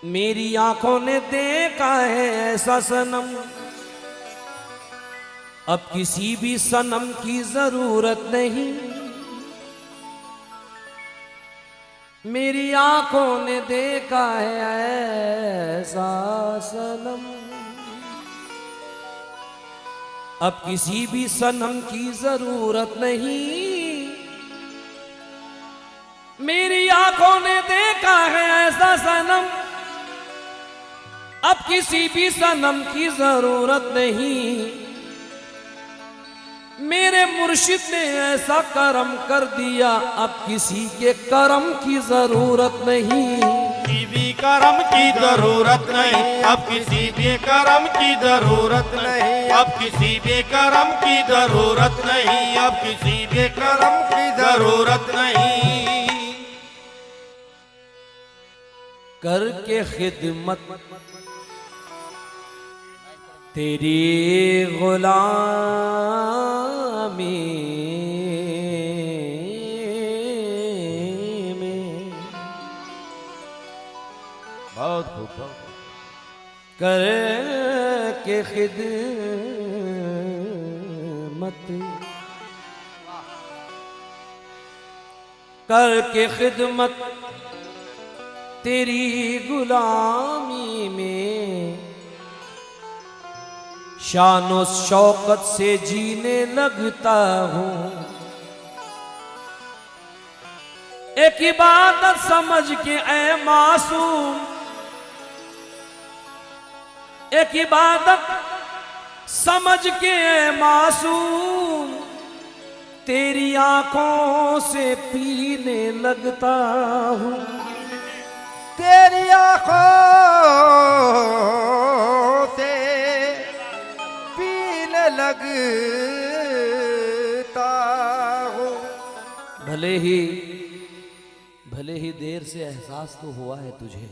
मेरी आंखों ने देखा है ऐसा सनम, अब किसी भी सनम की जरूरत नहीं। मेरी आंखों ने देखा है ऐसा सनम, अब किसी भी सनम की जरूरत नहीं। मेरी आंखों ने देखा है ऐसा सनम, अब किसी भी सनम की जरूरत नहीं। मेरे मुर्शिद ने ऐसा करम कर दिया, अब किसी के करम की जरूरत नहीं। किसी भी करम की जरूरत नहीं, अब किसी भी करम की जरूरत नहीं, अब किसी भी करम की जरूरत नहीं, अब किसी भी करम की जरूरत नहीं। करके खिदमत तेरी गुलामी में, बहुत खूब। करके खिदमत करके खिदमत तेरी गुलामी में, शानो शौकत से जीने लगता हूँ। एक इबादत समझ के ऐ मासूम, एक इबादत समझ के ऐ मासूम, तेरी आंखों से पीने लगता हूँ। तेरी आंखों से पीने लगता हूँ। भले ही देर से एहसास तो हुआ है तुझे,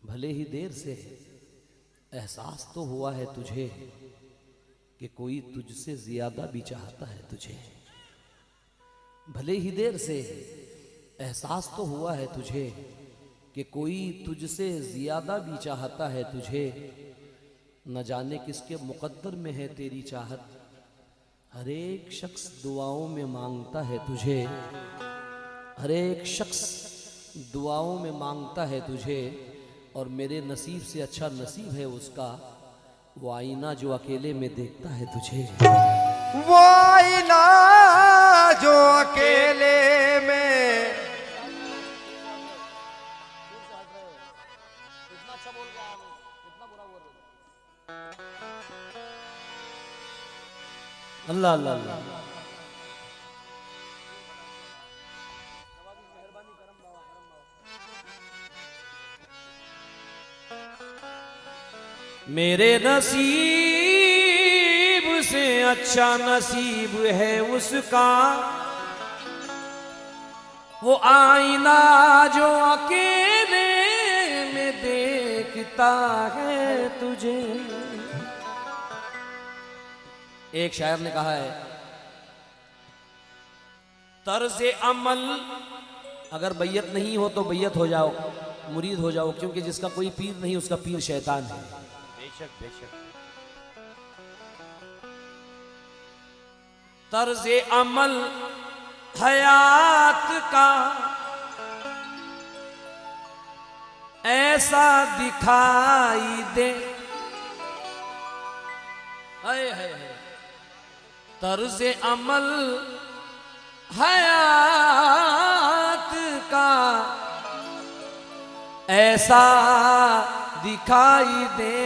भले ही देर से एहसास तो हुआ है तुझे कि कोई तुझसे ज्यादा भी चाहता है तुझे। भले ही देर से एहसास तो हुआ है तुझे कि कोई तुझसे ज्यादा भी चाहता है तुझे। न जाने किसके मुकद्दर में है तेरी चाहत, हर एक शख्स दुआओं में मांगता है तुझे। हर एक शख्स दुआओं में मांगता है तुझे, और मेरे नसीब से अच्छा नसीब है उसका वो आईना जो अकेले में देखता है तुझे। वो आईना जो अकेले में अल्लाह अल्लाह अल्लाह। मेरे नसीब से अच्छा नसीब है उसका, वो आईना जो अकेले में देखता है तुझे। एक शायर ने कहा है, तर्ज़े अमल अगर बैयत नहीं हो तो बैयत हो जाओ, मुरीद हो जाओ, क्योंकि जिसका कोई पीर नहीं उसका पीर शैतान है। बेशक बेशक। तर्ज़े अमल हयात का ऐसा दिखाई दे, है तर्ज़े अमल हयात का ऐसा दिखाई दे।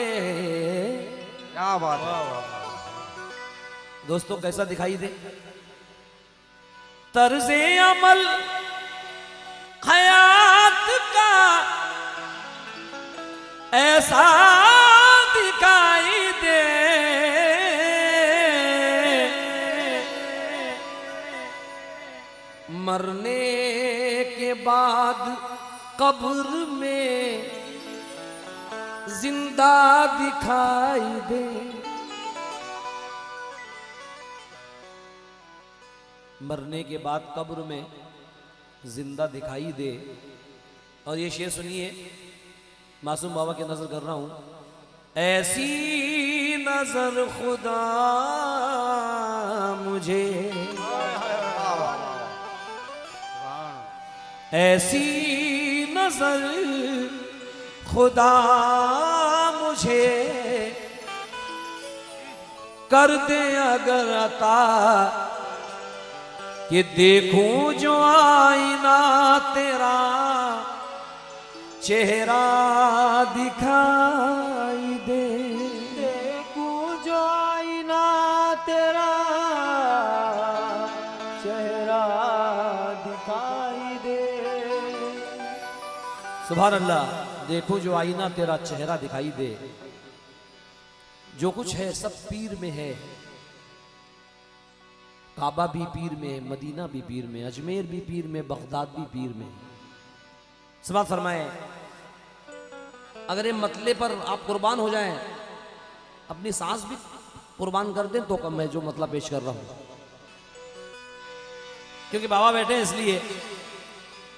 क्या बात है। दोस्तों कैसा दिखाई दे? तर्ज़े अमल हयात का ऐसा दिखाई दे, मरने के बाद कब्र में जिंदा दिखाई दे। मरने के बाद कब्र में जिंदा दिखाई दे, और ये शेर सुनिए, मासूम बाबा की नजर कर रहा हूं। ऐसी नजर खुदा मुझे, ऐसी नजर खुदा मुझे कर दे अगर अता, कि देखूं जो आईना तेरा चेहरा दिखाई दे। देखूं जो आईना तेरा चेहरा दिखाई दे। सुभान अल्लाह। देखो जो आईना तेरा चेहरा दिखाई दे। जो कुछ है सब पीर में है, काबा भी पीर में, मदीना भी पीर में, अजमेर भी पीर में, बगदाद भी पीर में। समाप्त फरमाए, अगर ये मतले पर आप कुर्बान हो जाएं, अपनी सांस भी कुर्बान कर दें तो कम है जो मतलब पेश कर रहा हूं, क्योंकि बाबा बैठे हैं इसलिए।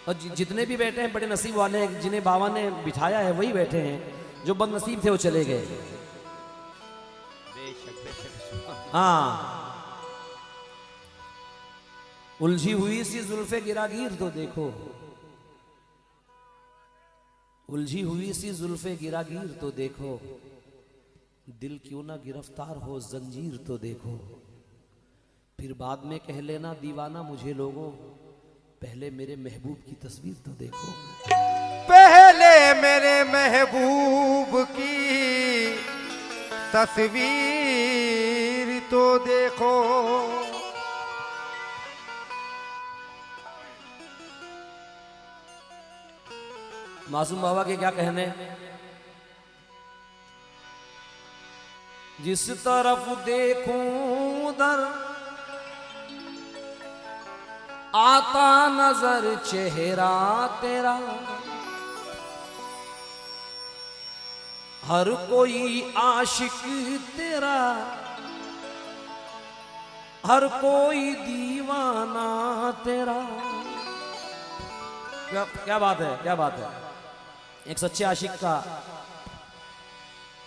और जितने भी बैठे हैं बड़े नसीब वाले हैं, जिन्हें बाबा ने बिठाया है वही बैठे हैं, जो बदनसीब थे वो चले गए। हाँ, उलझी हुई सी जुल्फे गिरागीर तो देखो, उलझी हुई सी जुल्फे गिरागीर तो देखो, दिल क्यों ना गिरफ्तार हो जंजीर तो देखो। फिर बाद में कह लेना दीवाना मुझे लोगों, पहले मेरे महबूब की तस्वीर तो देखो। पहले मेरे महबूब की तस्वीर तो देखो। मासूम बाबा के क्या कहने, जिस तरफ देखूं उधर आता नजर चेहरा तेरा, हर कोई आशिक तेरा, हर कोई दीवाना तेरा। क्या बात है, क्या बात है। एक सच्चे आशिक का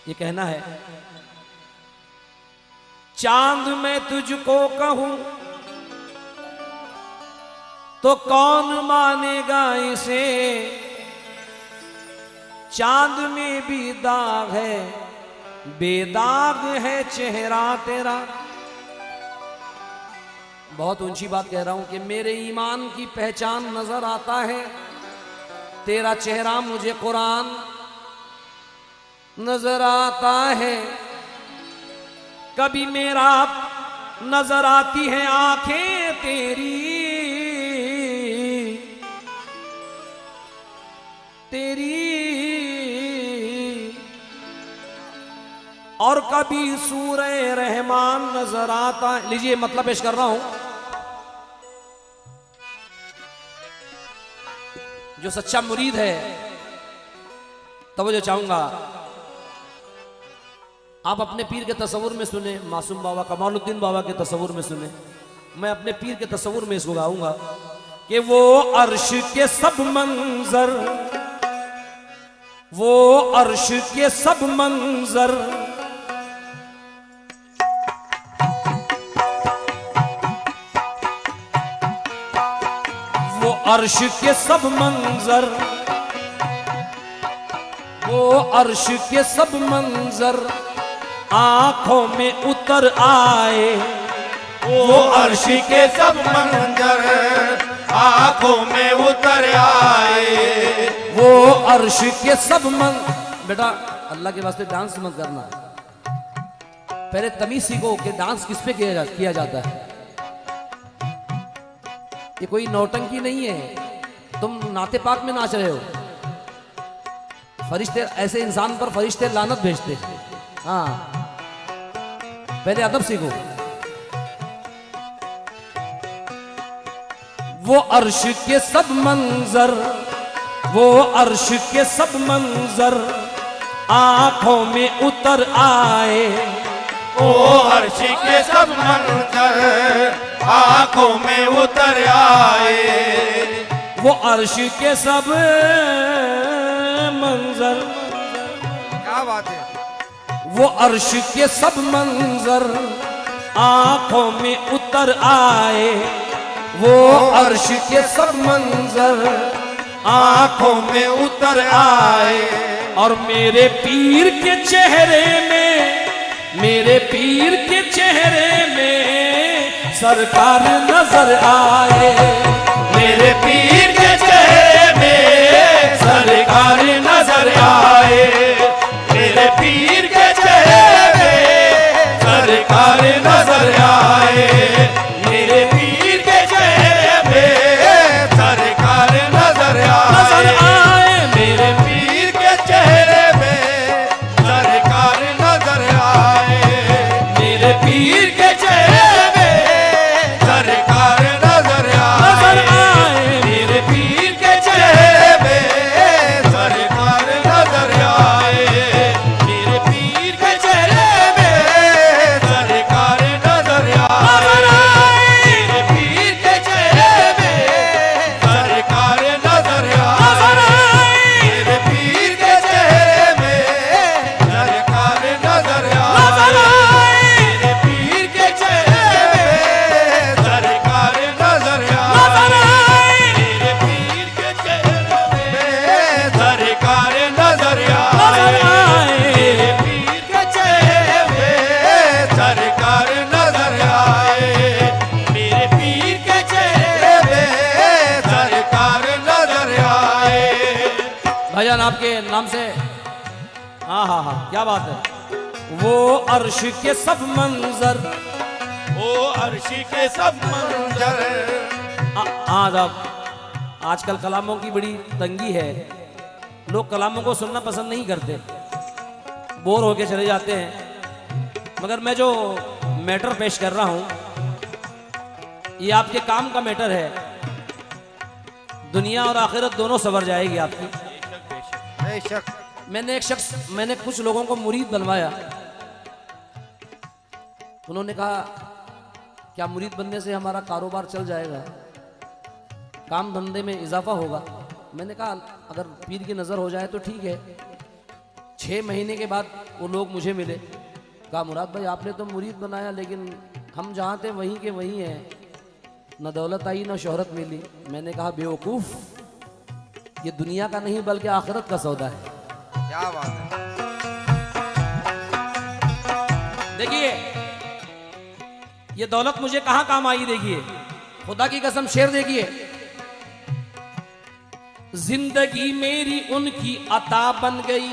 ये कहना है, चांद मैं तुझको कहूं तो कौन मानेगा इसे, चांद में भी दाग है बेदाग है चेहरा तेरा। बहुत ऊंची बात कह रहा हूं कि मेरे ईमान की पहचान नजर आता है तेरा चेहरा, मुझे कुरान नजर आता है। कभी मेरा नजर आती है आंखें तेरी, तेरी, और कभी सूरह रहमान नजर आता है। लीजिए मतलब पेश कर रहा हूं, जो सच्चा मुरीद है तवज्जो चाहूंगा, आप अपने पीर के तस्वुर में सुने, मासूम बाबा कमालुद्दीन बाबा के तस्वुर में सुने। मैं अपने पीर के तस्वुर में इसको गाऊंगा कि वो अर्श के सब मंजर, वो अर्श के सब मंजर, वो अर्श के सब मंजर, वो अर्श के सब मंजर आंखों में उतर आए। वो अर्श के सब मंजर आंखों में उतर आए। वो अर्श के सब बेटा अल्लाह के वास्ते डांस मत करना, पहले तमीज सीखो कि डांस किस पे किया जाता है। ये कोई नौटंकी नहीं है, तुम नाते पाक में नाच रहे हो। फरिश्ते ऐसे इंसान पर फरिश्ते लानत भेजते हैं। हाँ, पहले अदब सीखो। वो अर्श के सब मंजर, वो अर्श के सब मंजर आंखों में उतर आए। वो अर्श के सब मंजर आंखों में उतर आए। वो अर्श के सब मंजर, क्या बात है। वो अर्श के सब मंजर आंखों में उतर आए, वो अर्श के सब मंजर आंखों में उतर आए। और मेरे पीर के चेहरे में, मेरे पीर के चेहरे में सरकार नजर आए। मेरे पीर के चेहरे में सरकार नजर आए। मेरे पीर के चेहरे में सरकार नजर आए। मेरे पीर के चेहरे में सरकार नजर आए। मेरे पीर के चेहरे में सरकार नजर आए। मेरे पीर के चेहरे में सरकार नजर आए। मेरे पीर के चेहरे में सरकार नजर आए। मेरे पीर के चेहरे में सरकार नजर आए। मेरे पीर के चेहरे में सरकार नजर आए। मेरे पीर के चेहरे में सरकार नजर आए। मेरे पीर के चेहरे में सरकार नजर आए। मेरे पीर के चेहरे में सरकार नजर आए। मेरे पीर के चेहरे में सरकार नजर आए। मेरे पीर के चेहरे में सरकार नजर आए। भाईजान आपके नाम से, हाँ हाँ हाँ, क्या बात है। वो अर्श के सब मंजर, ओ अर्शी के सब मंजर। हाँ साहब, आजकल कलामों की बड़ी तंगी है, लोग कलामों को सुनना पसंद नहीं करते, बोर होके चले जाते हैं। मगर मैं जो मैटर पेश कर रहा हूं, ये आपके काम का मैटर है। दुनिया और आखिरत दोनों सवर जाएगी आपकी। बेशक। मैंने कुछ लोगों को मुरीद बनवाया। उन्होंने कहा क्या मुरीद बनने से हमारा कारोबार चल जाएगा, काम धंधे में इजाफा होगा। मैंने कहा अगर पीर की नज़र हो जाए तो ठीक है। 6 महीने के बाद वो लोग मुझे मिले, कहा मुराद भाई आपने तो मुरीद बनाया, लेकिन हम जहाँ थे वहीं के वहीं हैं, न दौलत आई न शोहरत मिली। मैंने कहा बेवकूफ़, ये दुनिया का नहीं बल्कि आखिरत का सौदा है। क्या बात है। देखिए ये दौलत मुझे कहां काम आई, देखिए खुदा की कसम, शेर देखिए। जिंदगी मेरी उनकी अता बन गई,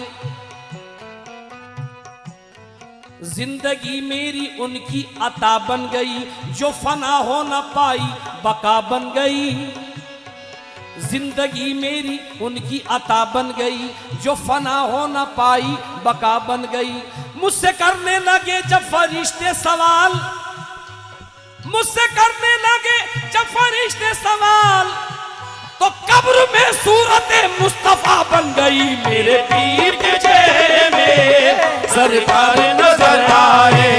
जिंदगी मेरी उनकी अता बन गई, जो फना हो न पाई बका बन गई। जिंदगी मेरी उनकी अता बन गई, जो फना हो न पाई बका बन गई। मुझसे करने लगे जब फरिश्ते सवाल, मुझसे करने लगे जब फरिश्ते सवाल, तो कब्र में सूरत मुस्तफा बन गई। मेरे पीर के चेहरे में सरकार नजर आए।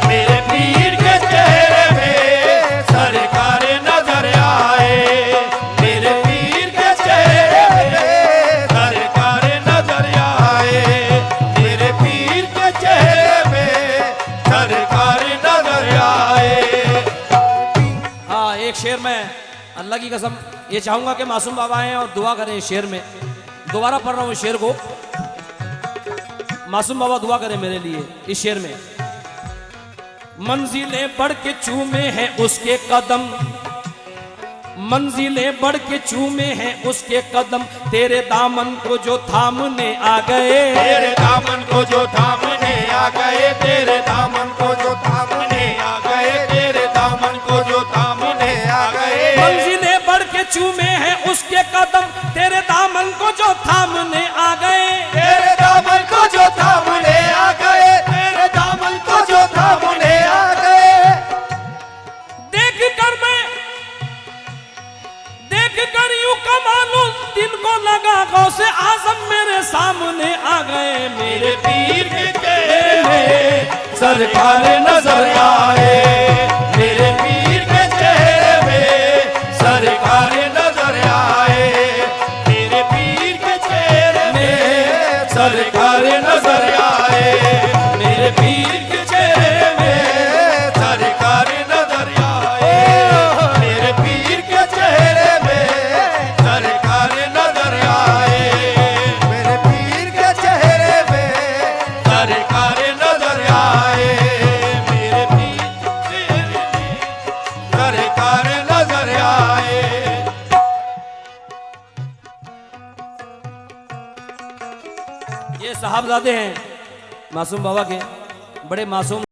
मेरे पीर के चेहरे में सरकार नजर आए। मेरे पीर के चेहरे में सरकार नजर आए। मेरे पीर के चेहरे में सरकार नजर आए। हाँ, एक शेर में अल्लाह की कसम ये चाहूंगा कि मासूम बाबा आए और दुआ करें इस शेर में। दोबारा पढ़ रहा हूं शेर को, मासूम बाबा दुआ करें मेरे लिए इस शेर में। मंजिलें बढ़ के चूमे हैं उसके कदम, मंजिलें बढ़ के चूमे हैं उसके कदम, तेरे दामन को जो थामने आ गए। तेरे दामन को जो थामने आ गए। तेरे दामन को जो थामने आ गए। तेरे दामन को जो थामने आ गए। मंजिलें बढ़ के चूमे हैं उसके कदम, तेरे दामन को जो थामने आ गए। तेरे दामन को जो थामने आ गए। तेरे दामन को जो थामने आ गए। देख कर यूं कमालू दिन को लगा, गौसे आजम मेरे सामने आ गए। मेरे पीर के चेहरे में सरकार नजर आए। मेरे पीर के चेहरे में सरकार नजर आए। सरकार नजर आए मेरे पीर के चेहरे में सरकार नजर आए मेरे पीर के चेहरे में सरकार नजर आए मेरे पीर के चेहरे में सरकार नजर आए मेरे पीर के चेहरे में सरकार नजर आए। ये साहबजादे हैं मासूम बाबा के, बड़े मासूम